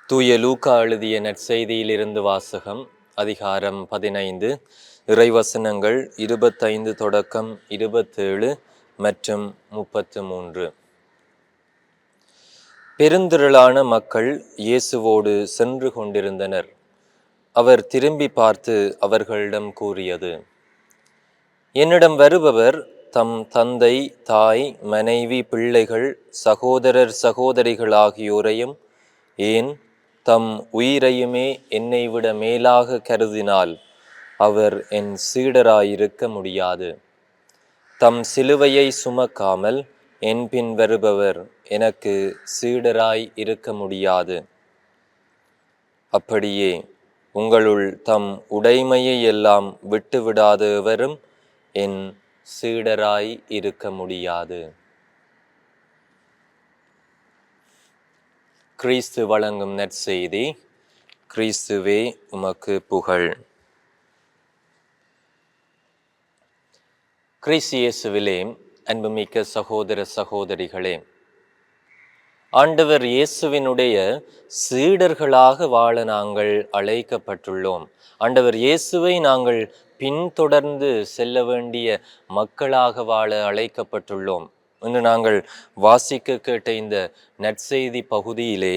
தூய லூக்கா எழுதிய நற்செய்தியிலிருந்து வாசகம். அதிகாரம் 15, இறைவசனங்கள் 25 தொடக்கம் 27 மற்றும் 33. பெருந்திரளான மக்கள் இயேசுவோடு சென்று கொண்டிருந்தனர். அவர் திரும்பி பார்த்து அவர்களிடம் கூறியது: என்னிடம் வருபவர் தம் தந்தை, தாய், மனைவி, பிள்ளைகள், சகோதரர், சகோதரிகள் ஆகியோரையும், ஏன் தம் உயிரையுமே என்னை விட மேலாக கருதினால் அவர் என் சீடராயிருக்க முடியாது. தம் சிலுவையை சுமக்காமல் என் பின் வருபவர் எனக்கு சீடராய் இருக்க முடியாது. அப்படியே உங்களுள் தம் உடைமையை எல்லாம் விட்டுவிடாத எவரும் என் சீடராய் இருக்க முடியாது. கிறிஸ்து வழங்கும் நற்செய்தி. கிறிஸ்துவே உமக்கு புகழ். கிறிஸ்து இயேசுவிலே அன்புமிக்க சகோதர சகோதரிகளே, ஆண்டவர் இயேசுவினுடைய சீடர்களாக வாழ நாங்கள் அழைக்கப்பட்டுள்ளோம். ஆண்டவர் இயேசுவை நாங்கள் பின்தொடர்ந்து செல்ல வேண்டிய மக்களாக வாழ அழைக்கப்பட்டுள்ளோம். இன்று நாங்கள் வாசிக்க கேட்ட இந்த நற்செய்தி பகுதியிலே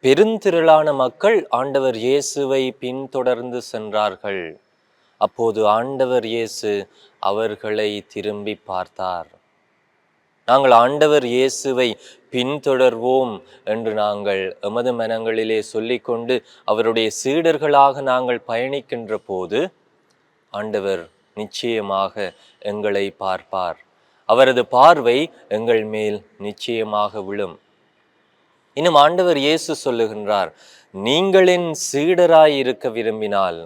பெருந்திரளான மக்கள் ஆண்டவர் இயேசுவை பின்தொடர்ந்து சென்றார்கள். அப்போது ஆண்டவர் இயேசு அவர்களை திரும்பி பார்த்தார். நாங்கள் ஆண்டவர் இயேசுவை பின்தொடர்வோம் என்று நாங்கள் எமது மனங்களிலே சொல்லிக்கொண்டு அவருடைய சீடர்களாக நாங்கள் பயணிக்கின்ற போது ஆண்டவர் நிச்சயமாக எங்களை பார்ப்பார். அவரது பார்வை எங்கள் மேல் நிச்சயமாக விழும். இன்னும் ஆண்டவர் இயேசு சொல்லுகின்றார், நீங்கள் என் சீடராய் இருக்க விரும்பினால்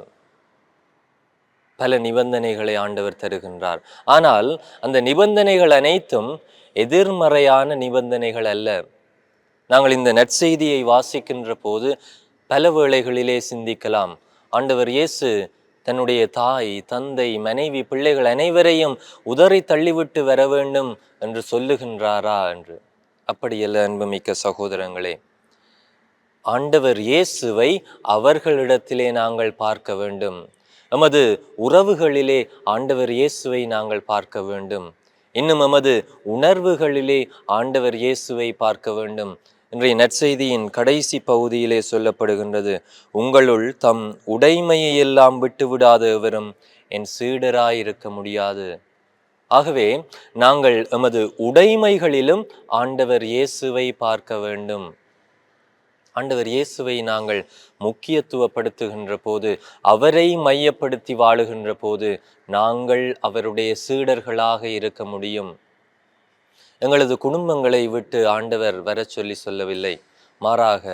பல நிபந்தனைகளை ஆண்டவர் தருகின்றார். ஆனால் அந்த நிபந்தனைகள் அனைத்தும் எதிர்மறையான நிபந்தனைகள் அல்ல. நாங்கள் இந்த நற்செய்தியை வாசிக்கின்ற போது பல வேளைகளிலே சிந்திக்கலாம், ஆண்டவர் இயேசு தன்னுடைய தாய், தந்தை, மனைவி, பிள்ளைகள் அனைவரையும் உதறி தள்ளிவிட்டு வர வேண்டும் என்று சொல்லுகின்றாரா என்று. அப்படியல்ல அன்புமிக்க சகோதரங்களே. ஆண்டவர் இயேசுவை அவர்களிடத்திலே நாங்கள் பார்க்க வேண்டும். எமது உறவுகளிலே ஆண்டவர் இயேசுவை நாங்கள் பார்க்க வேண்டும். இன்னும் எமது உணர்வுகளிலே ஆண்டவர் இயேசுவை பார்க்க வேண்டும். இன்றைய நற்செய்தியின் கடைசி பகுதியிலே சொல்லப்படுகின்றது, உங்களுள் தம் உடைமையை எல்லாம் விட்டுவிடாத எவரும் என் சீடராய் இருக்க முடியாது. ஆகவே நாங்கள் எமது உடைமைகளிலும் ஆண்டவர் இயேசுவை பார்க்க வேண்டும். ஆண்டவர் இயேசுவை நாங்கள் முக்கியத்துவப்படுத்துகின்ற போது, அவரை மையப்படுத்தி வாழுகின்ற போது நாங்கள் அவருடைய சீடர்களாக இருக்க முடியும். எங்களது குடும்பங்களை விட்டு ஆண்டவர் வர சொல்லவில்லை. மாறாக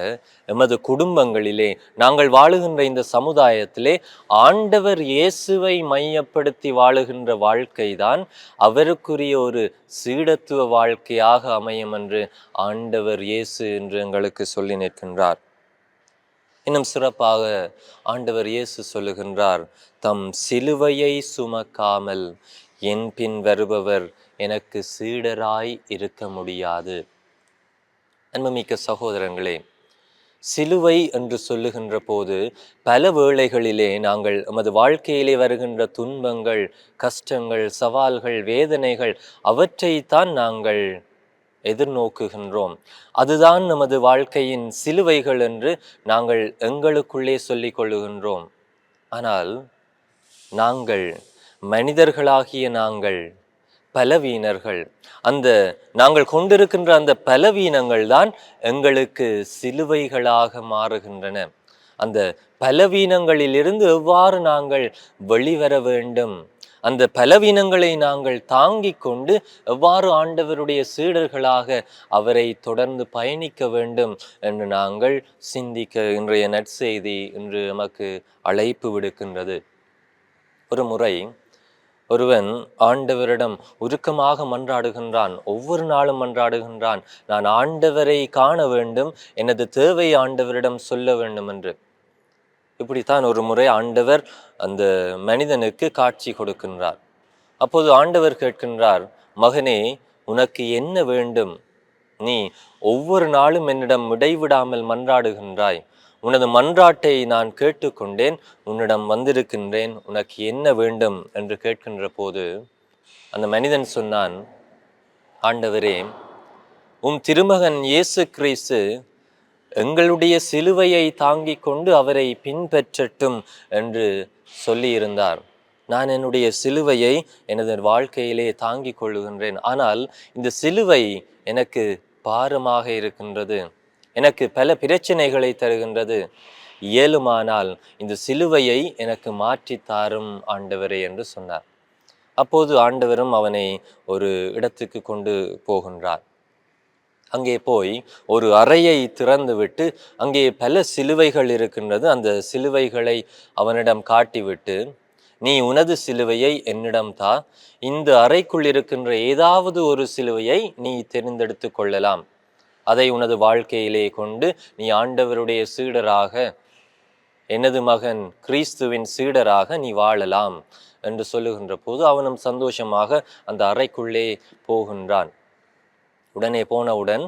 எமது குடும்பங்களிலே நாங்கள் வாழுகின்ற இந்த சமுதாயத்திலே ஆண்டவர் இயேசுவை மையப்படுத்தி வாழுகின்ற வாழ்க்கைதான் அவருக்குரிய ஒரு சீடத்துவ வாழ்க்கையாக அமையும் என்று ஆண்டவர் இயேசு என்று எங்களுக்கு சொல்லி நிற்கின்றார். இன்னும் சிறப்பாக ஆண்டவர் இயேசு சொல்லுகின்றார், தம் சிலுவையை சுமக்காமல் என் பின் வருபவர் எனக்கு சீடராய் இருக்க முடியாது. அன்புமிக்க சகோதரங்களே, சிலுவை என்று சொல்லுகின்ற போது பல வேளைகளிலே நாங்கள் நமது வாழ்க்கையிலே வருகின்ற துன்பங்கள், கஷ்டங்கள், சவால்கள், வேதனைகள் அவற்றைத்தான் நாங்கள் எதிர்நோக்குகின்றோம். அதுதான் நமது வாழ்க்கையின் சிலுவைகள் என்று நாங்கள் எங்களுக்குள்ளே சொல்லிக் கொள்ளுகின்றோம். ஆனால் மனிதர்களாகிய நாங்கள் பலவீனர்கள். நாங்கள் கொண்டிருக்கின்ற அந்த பலவீனங்கள் தான் எங்களுக்கு சிலுவைகளாக மாறுகின்றன. அந்த பலவீனங்களிலிருந்து எவ்வாறு நாங்கள் வெளிவர வேண்டும், அந்த பலவீனங்களை நாங்கள் தாங்கிக் கொண்டு எவ்வாறு ஆண்டவருடைய சீடர்களாக அவரை தொடர்ந்து பயணிக்க வேண்டும் என்று நாங்கள் சிந்திக்க இன்றைய நற்செய்தி இன்று நமக்கு அழைப்பு விடுக்கின்றது. ஒரு முறை ஒருவன் ஆண்டவரிடம் உருக்கமாக மன்றாடுகின்றான். ஒவ்வொரு நாளும் மன்றாடுகின்றான், நான் ஆண்டவரை காண வேண்டும், எனது தேவை ஆண்டவரிடம் சொல்ல வேண்டும் என்று. இப்படித்தான் ஒரு முறை ஆண்டவர் அந்த மனிதனுக்கு காட்சி கொடுக்கின்றார். அப்போது ஆண்டவர் கேட்கின்றார், மகனே, உனக்கு என்ன வேண்டும்? நீ ஒவ்வொரு நாளும் என்னிடம் இடைவிடாமல் மன்றாடுகின்றாய். உனது மன்றாட்டை நான் கேட்டுக்கொண்டேன், உன்னிடம் வந்திருக்கின்றேன், உனக்கு என்ன வேண்டும் என்று கேட்கின்ற போது அந்த மனிதன் சொன்னான், ஆண்டவரே, திருமகன் இயேசு கிறிஸ்து எங்களுடைய சிலுவையை தாங்கிக் கொண்டு அவரை பின்பற்றட்டும் என்று சொல்லியிருந்தார். நான் என்னுடைய சிலுவையை எனது வாழ்க்கையிலே தாங்கிக் கொள்ளுகின்றேன். ஆனால் இந்த சிலுவை எனக்கு பாரமாக இருக்கின்றது, எனக்கு பல பிரச்சனைகளை தருகின்றது. இயலுமானால் இந்த சிலுவையை எனக்கு மாற்றித்தாரும் ஆண்டவரே என்று சொன்னார். அப்போது ஆண்டவரும் அவனை ஒரு இடத்துக்கு கொண்டு போகின்றார். அங்கே போய் ஒரு அறையை திறந்துவிட்டு அங்கே பல சிலுவைகள் இருக்கின்றது. அந்த சிலுவைகளை அவனிடம் காட்டிவிட்டு, நீ உனது சிலுவையை என்னிடம் தா, இந்த அறைக்குள் இருக்கின்ற ஏதாவது ஒரு சிலுவையை நீ தெரிந்தெடுத்து கொள்ளலாம், அதை உனது வாழ்க்கையிலே கொண்டு நீ ஆண்டவருடைய சீடராக, எனது மகன் கிறிஸ்துவின் சீடராக நீ வாழலாம் என்று சொல்லுகின்ற போது அவனும் சந்தோஷமாக அந்த அறைக்குள்ளே போகின்றான். உடனே போனவுடன்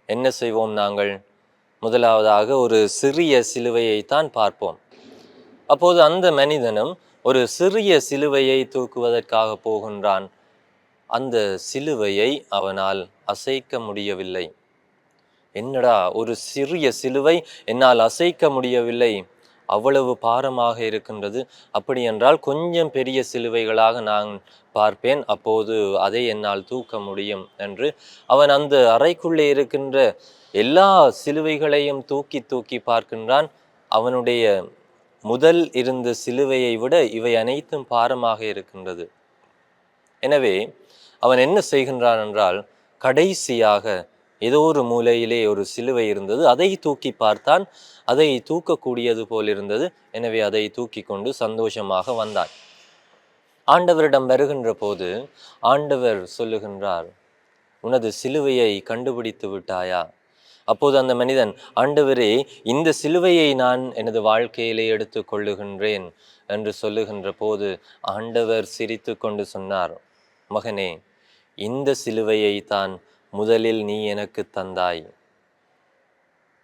என்ன செய்வோம் நாங்கள்? முதலாவதாக ஒரு சிறிய சிலுவையைத்தான் பார்ப்போம். அப்போது அந்த மனிதனும் ஒரு சிறிய சிலுவையை தூக்குவதற்காக போகின்றான். அந்த சிலுவையை அவனால் அசைக்க முடியவில்லை. என்னடா, ஒரு சிறிய சிலுவை என்னால் அசைக்க முடியவில்லை, அவ்வளவு பாரமாக இருக்கின்றது. அப்படி என்றால் கொஞ்சம் பெரிய சிலுவைகளாக நான் பார்ப்பேன், அப்போது அதை என்னால் தூக்க முடியும் என்று அவன் அந்த அறைக்குள்ளே இருக்கின்ற எல்லா சிலுவைகளையும் தூக்கி தூக்கி பார்க்கின்றான். அவனுடைய முதல் இருந்த சிலுவையை விட இவை அனைத்தும் பாரமாக இருக்கின்றது. எனவே அவன் என்ன செய்கின்றான் என்றால், கடைசியாக ஏதோ ஒரு மூலையிலே ஒரு சிலுவை இருந்தது, அதை தூக்கி பார்த்தான். அதை தூக்கக்கூடியது போல் இருந்தது. எனவே அதை தூக்கி கொண்டு சந்தோஷமாக வந்தான். ஆண்டவரிடம் வருகின்ற போது ஆண்டவர் சொல்லுகின்றார், உனது சிலுவையை கண்டுபிடித்து விட்டாயா? அப்போது அந்த மனிதன், ஆண்டவரே, இந்த சிலுவையை நான் எனது வாழ்க்கையிலே எடுத்து கொள்ளுகின்றேன் என்று சொல்லுகின்ற போது ஆண்டவர் சிரித்து கொண்டு சொன்னார், மகனே, இந்த சிலுவையை தான் முதலில் நீ எனக்கு தந்தாய்.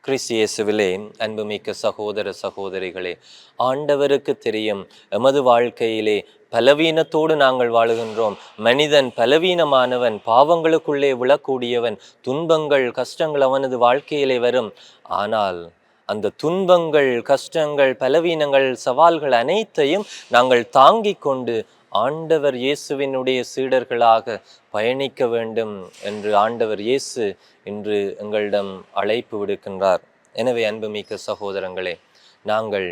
கிறிஸ்து இயேசுவிலே அன்புமிக்க சகோதர சகோதரிகளே, ஆண்டவருக்கு தெரியும் எமது வாழ்க்கையிலே பலவீனத்தோடு நாங்கள் வாழுகின்றோம். மனிதன் பலவீனமானவன், பாவங்களுக்குள்ளே விழக்கூடியவன், துன்பங்கள் கஷ்டங்கள் அவனது வாழ்க்கையிலே வரும். ஆனால் அந்த துன்பங்கள் கஷ்டங்கள் பலவீனங்கள் சவால்கள் அனைத்தையும் நாங்கள் தாங்கிக் கொண்டு ஆண்டவர் இயேசுவினுடைய சீடர்களாக பயணிக்க வேண்டும் என்று ஆண்டவர் இயேசு இன்று எங்களிடம் அழைப்பு விடுக்கின்றார். எனவே அன்புமிக்க சகோதரங்களே, நாங்கள்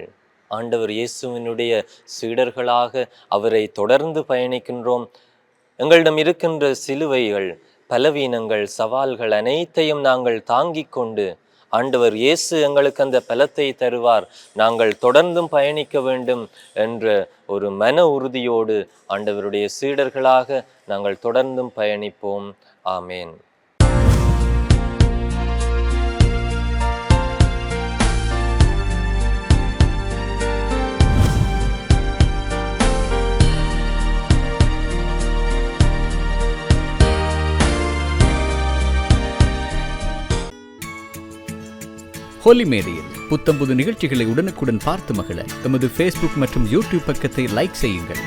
ஆண்டவர் இயேசுவினுடைய சீடர்களாக அவரை தொடர்ந்து பயணிக்கின்றோம். எங்களிடம் இருக்கின்ற சிலுவைகள், பலவீனங்கள், சவால்கள் அனைத்தையும் நாங்கள் தாங்கிக் கொண்டு ஆண்டவர் இயேசு எங்களுக்கு அந்த பலத்தை தருவார், நாங்கள் தொடர்ந்தும் பயணிக்க வேண்டும் என்ற ஒரு மன உறுதியோடு ஆண்டவருடைய சீடர்களாக நாங்கள் தொடர்ந்தும் பயணிப்போம். ஆமேன். ஹோலி மேடையில் புத்தம்புது நிகழ்ச்சிகளை உடனுக்குடன் பார்த்து மகிழ எமது ஃபேஸ்புக் மற்றும் யூடியூப் பக்கத்தை லைக் செய்யுங்கள்.